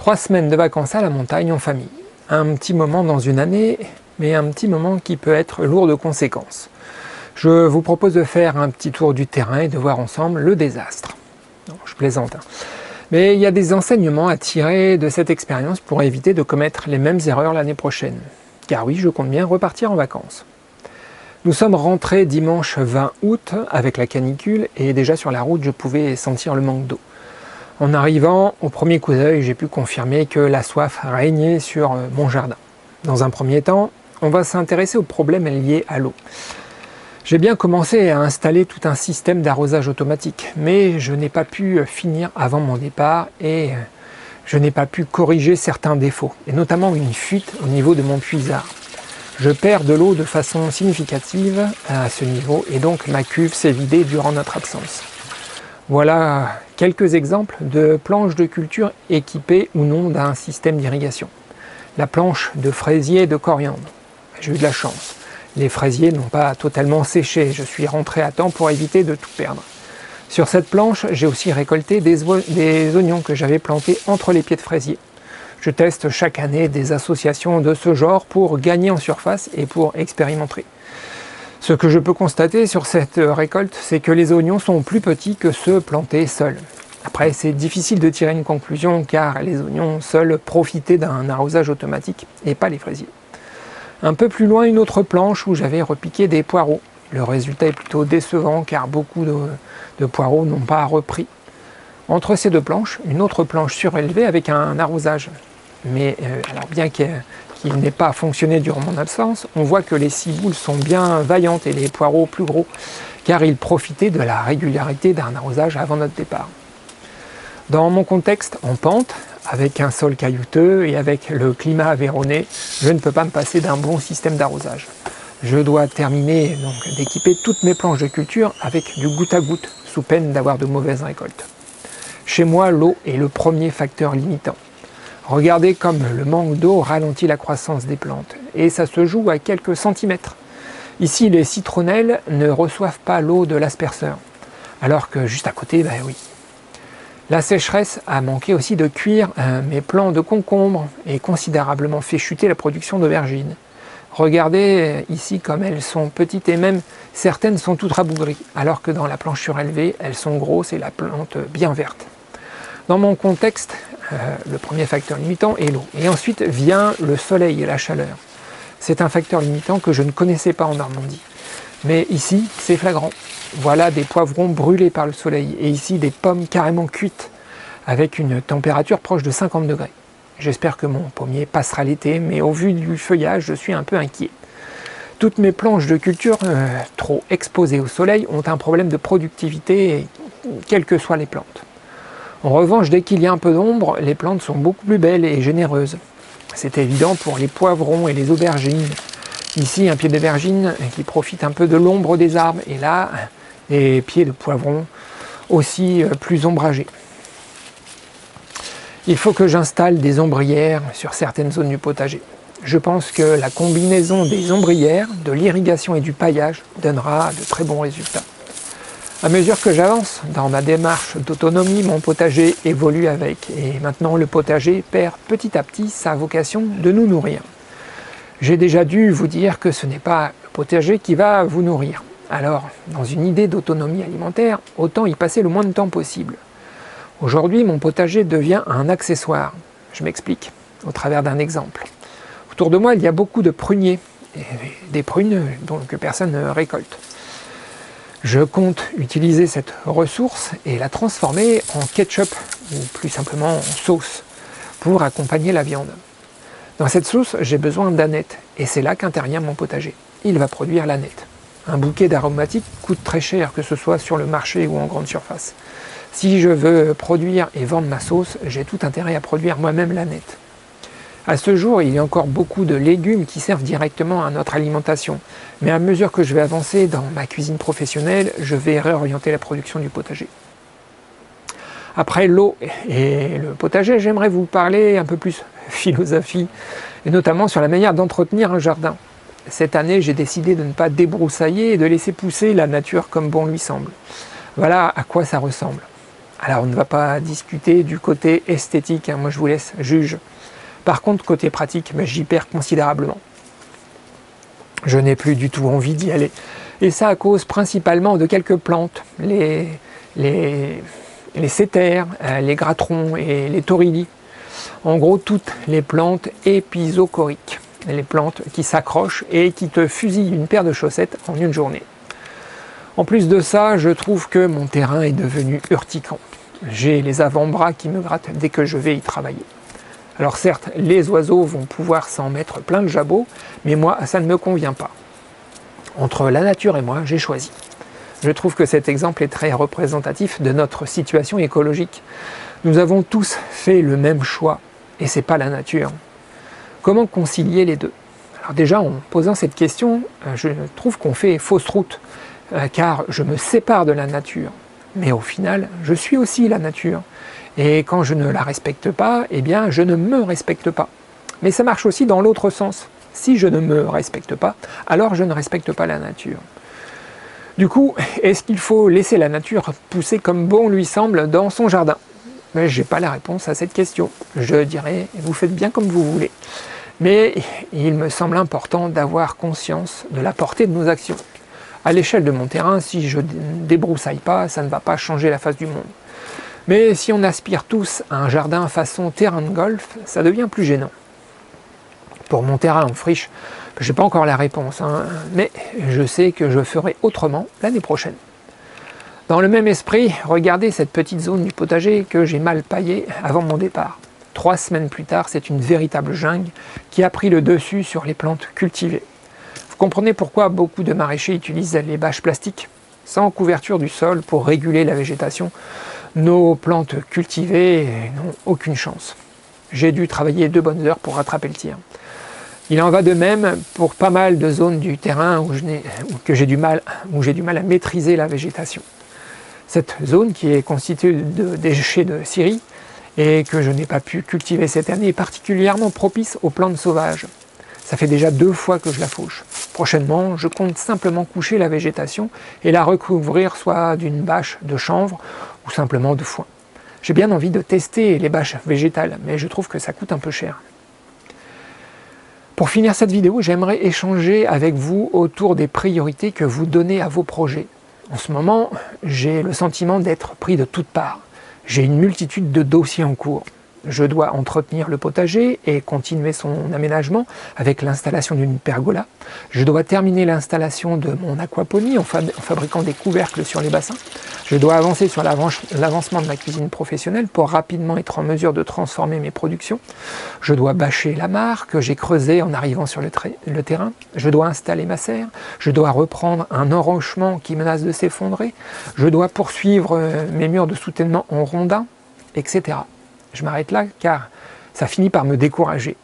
3 semaines de vacances à la montagne en famille. Un petit moment dans une année, mais un petit moment qui peut être lourd de conséquences. Je vous propose de faire un petit tour du terrain et de voir ensemble le désastre. Non, je plaisante. Mais il y a des enseignements à tirer de cette expérience pour éviter de commettre les mêmes erreurs l'année prochaine. Car oui, je compte bien repartir en vacances. Nous sommes rentrés dimanche 20 août avec la canicule et déjà sur la route je pouvais sentir le manque d'eau. En arrivant, au premier coup d'œil, j'ai pu confirmer que la soif régnait sur mon jardin. Dans un premier temps, on va s'intéresser aux problèmes liés à l'eau. J'ai bien commencé à installer tout un système d'arrosage automatique, mais je n'ai pas pu finir avant mon départ et je n'ai pas pu corriger certains défauts, et notamment une fuite au niveau de mon puisard. Je perds de l'eau de façon significative à ce niveau et donc ma cuve s'est vidée durant notre absence. Voilà quelques exemples de planches de culture équipées ou non d'un système d'irrigation. La planche de fraisier et de coriandre. J'ai eu de la chance. Les fraisiers n'ont pas totalement séché, je suis rentré à temps pour éviter de tout perdre. Sur cette planche, j'ai aussi récolté des oignons que j'avais plantés entre les pieds de fraisier. Je teste chaque année des associations de ce genre pour gagner en surface et pour expérimenter. Ce que je peux constater sur cette récolte, c'est que les oignons sont plus petits que ceux plantés seuls. Après, c'est difficile de tirer une conclusion car les oignons seuls profitaient d'un arrosage automatique et pas les fraisiers. Un peu plus loin, une autre planche où j'avais repiqué des poireaux. Le résultat est plutôt décevant car beaucoup de poireaux n'ont pas repris. Entre ces deux planches, une autre planche surélevée avec un arrosage. Mais alors bien qu'il n'ait pas fonctionné durant mon absence, on voit que les ciboules sont bien vaillantes et les poireaux plus gros, car ils profitaient de la régularité d'un arrosage avant notre départ. Dans mon contexte en pente, avec un sol caillouteux et avec le climat aveyronné, je ne peux pas me passer d'un bon système d'arrosage. Je dois terminer donc d'équiper toutes mes planches de culture avec du goutte à goutte, sous peine d'avoir de mauvaises récoltes. Chez moi, l'eau est le premier facteur limitant. Regardez comme le manque d'eau ralentit la croissance des plantes, et ça se joue à quelques centimètres. Ici, les citronnelles ne reçoivent pas l'eau de l'asperceur, alors que juste à côté, ben oui. La sécheresse a manqué aussi de cuire mes plants de concombres et considérablement fait chuter la production d'aubergines. Regardez ici comme elles sont petites et même certaines sont toutes rabougries, alors que dans la planche surélevée, elles sont grosses et la plante bien verte. Dans mon contexte, le premier facteur limitant est l'eau. Et ensuite vient le soleil et la chaleur. C'est un facteur limitant que je ne connaissais pas en Normandie. Mais ici, c'est flagrant. Voilà des poivrons brûlés par le soleil. Et ici, des pommes carrément cuites, avec une température proche de 50 degrés. J'espère que mon pommier passera l'été, mais au vu du feuillage, je suis un peu inquiet. Toutes mes planches de culture trop exposées au soleil ont un problème de productivité, quelles que soient les plantes. En revanche, dès qu'il y a un peu d'ombre, les plantes sont beaucoup plus belles et généreuses. C'est évident pour les poivrons et les aubergines. Ici, un pied d'aubergine qui profite un peu de l'ombre des arbres, et là, des pieds de poivrons aussi plus ombragés. Il faut que j'installe des ombrières sur certaines zones du potager. Je pense que la combinaison des ombrières, de l'irrigation et du paillage donnera de très bons résultats. À mesure que j'avance dans ma démarche d'autonomie, mon potager évolue avec, et maintenant le potager perd petit à petit sa vocation de nous nourrir. J'ai déjà dû vous dire que ce n'est pas le potager qui va vous nourrir. Alors, dans une idée d'autonomie alimentaire, autant y passer le moins de temps possible. Aujourd'hui, mon potager devient un accessoire. Je m'explique, au travers d'un exemple. Autour de moi, il y a beaucoup de pruniers, et des prunes que personne ne récolte. Je compte utiliser cette ressource et la transformer en ketchup, ou plus simplement en sauce, pour accompagner la viande. Dans cette sauce, j'ai besoin d'aneth, et c'est là qu'intervient mon potager. Il va produire l'aneth. Un bouquet d'aromatiques coûte très cher, que ce soit sur le marché ou en grande surface. Si je veux produire et vendre ma sauce, j'ai tout intérêt à produire moi-même l'aneth. À ce jour, il y a encore beaucoup de légumes qui servent directement à notre alimentation. Mais à mesure que je vais avancer dans ma cuisine professionnelle, je vais réorienter la production du potager. Après l'eau et le potager, j'aimerais vous parler un peu plus philosophie, et notamment sur la manière d'entretenir un jardin. Cette année, j'ai décidé de ne pas débroussailler et de laisser pousser la nature comme bon lui semble. Voilà à quoi ça ressemble. Alors on ne va pas discuter du côté esthétique, hein, moi je vous laisse juge. Par contre, côté pratique, j'y perds considérablement. Je n'ai plus du tout envie d'y aller. Et ça à cause principalement de quelques plantes, les cétères, les gratrons et les torili. En gros, toutes les plantes épizocoriques, les plantes qui s'accrochent et qui te fusillent une paire de chaussettes en une journée. En plus de ça, je trouve que mon terrain est devenu urticant. J'ai les avant-bras qui me grattent dès que je vais y travailler. Alors certes, les oiseaux vont pouvoir s'en mettre plein le jabot, mais moi, ça ne me convient pas. Entre la nature et moi, j'ai choisi. Je trouve que cet exemple est très représentatif de notre situation écologique. Nous avons tous fait le même choix, et c'est pas la nature. Comment concilier les deux? Alors déjà, en posant cette question, je trouve qu'on fait fausse route, car je me sépare de la nature. Mais au final, je suis aussi la nature. Et quand je ne la respecte pas, eh bien, je ne me respecte pas. Mais ça marche aussi dans l'autre sens. Si je ne me respecte pas, alors je ne respecte pas la nature. Du coup, est-ce qu'il faut laisser la nature pousser comme bon lui semble dans son jardin? Mais je n'ai pas la réponse à cette question. Je dirais, vous faites bien comme vous voulez. Mais il me semble important d'avoir conscience de la portée de nos actions. À l'échelle de mon terrain, si je ne débroussaille pas, ça ne va pas changer la face du monde. Mais si on aspire tous à un jardin façon terrain de golf, ça devient plus gênant. Pour mon terrain en friche, je n'ai pas encore la réponse, mais je sais que je ferai autrement l'année prochaine. Dans le même esprit, regardez cette petite zone du potager que j'ai mal paillée avant mon départ. 3 semaines plus tard, c'est une véritable jungle qui a pris le dessus sur les plantes cultivées. Vous comprenez pourquoi beaucoup de maraîchers utilisent les bâches plastiques? Sans couverture du sol pour réguler la végétation, nos plantes cultivées n'ont aucune chance. J'ai dû travailler 2 bonnes heures pour rattraper le tir. Il en va de même pour pas mal de zones du terrain où j'ai du mal à maîtriser la végétation. Cette zone qui est constituée de déchets de scierie et que je n'ai pas pu cultiver cette année est particulièrement propice aux plantes sauvages. Ça fait déjà 2 fois que je la fauche. Prochainement, je compte simplement coucher la végétation et la recouvrir soit d'une bâche de chanvre ou simplement de foin. J'ai bien envie de tester les bâches végétales, mais je trouve que ça coûte un peu cher. Pour finir cette vidéo, j'aimerais échanger avec vous autour des priorités que vous donnez à vos projets. En ce moment, j'ai le sentiment d'être pris de toutes parts. J'ai une multitude de dossiers en cours. Je dois entretenir le potager et continuer son aménagement avec l'installation d'une pergola. Je dois terminer l'installation de mon aquaponie en fabriquant des couvercles sur les bassins. Je dois avancer sur l'avancement de ma cuisine professionnelle pour rapidement être en mesure de transformer mes productions. Je dois bâcher la mare que j'ai creusée en arrivant sur le terrain. Je dois installer ma serre. Je dois reprendre un enrochement qui menace de s'effondrer. Je dois poursuivre mes murs de soutènement en rondins, etc. Je m'arrête là car ça finit par me décourager.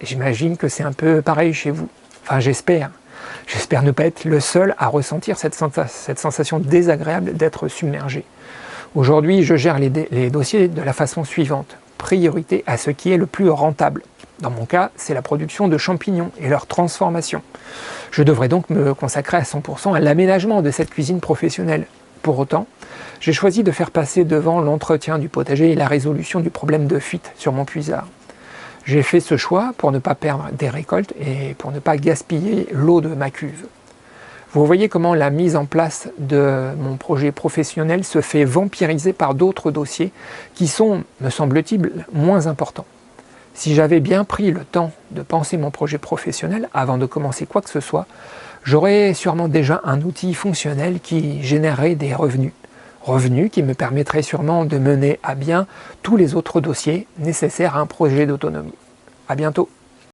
J'imagine que c'est un peu pareil chez vous. Enfin, j'espère. J'espère ne pas être le seul à ressentir cette sensation désagréable d'être submergé. Aujourd'hui, je gère les dossiers de la façon suivante. Priorité à ce qui est le plus rentable. Dans mon cas, c'est la production de champignons et leur transformation. Je devrais donc me consacrer à 100% à l'aménagement de cette cuisine professionnelle. Pour autant, j'ai choisi de faire passer devant l'entretien du potager et la résolution du problème de fuite sur mon puisard. J'ai fait ce choix pour ne pas perdre des récoltes et pour ne pas gaspiller l'eau de ma cuve. Vous voyez comment la mise en place de mon projet professionnel se fait vampiriser par d'autres dossiers qui sont, me semble-t-il, moins importants. Si j'avais bien pris le temps de penser mon projet professionnel avant de commencer quoi que ce soit, j'aurais sûrement déjà un outil fonctionnel qui générerait des revenus. Revenus qui me permettraient sûrement de mener à bien tous les autres dossiers nécessaires à un projet d'autonomie. À bientôt.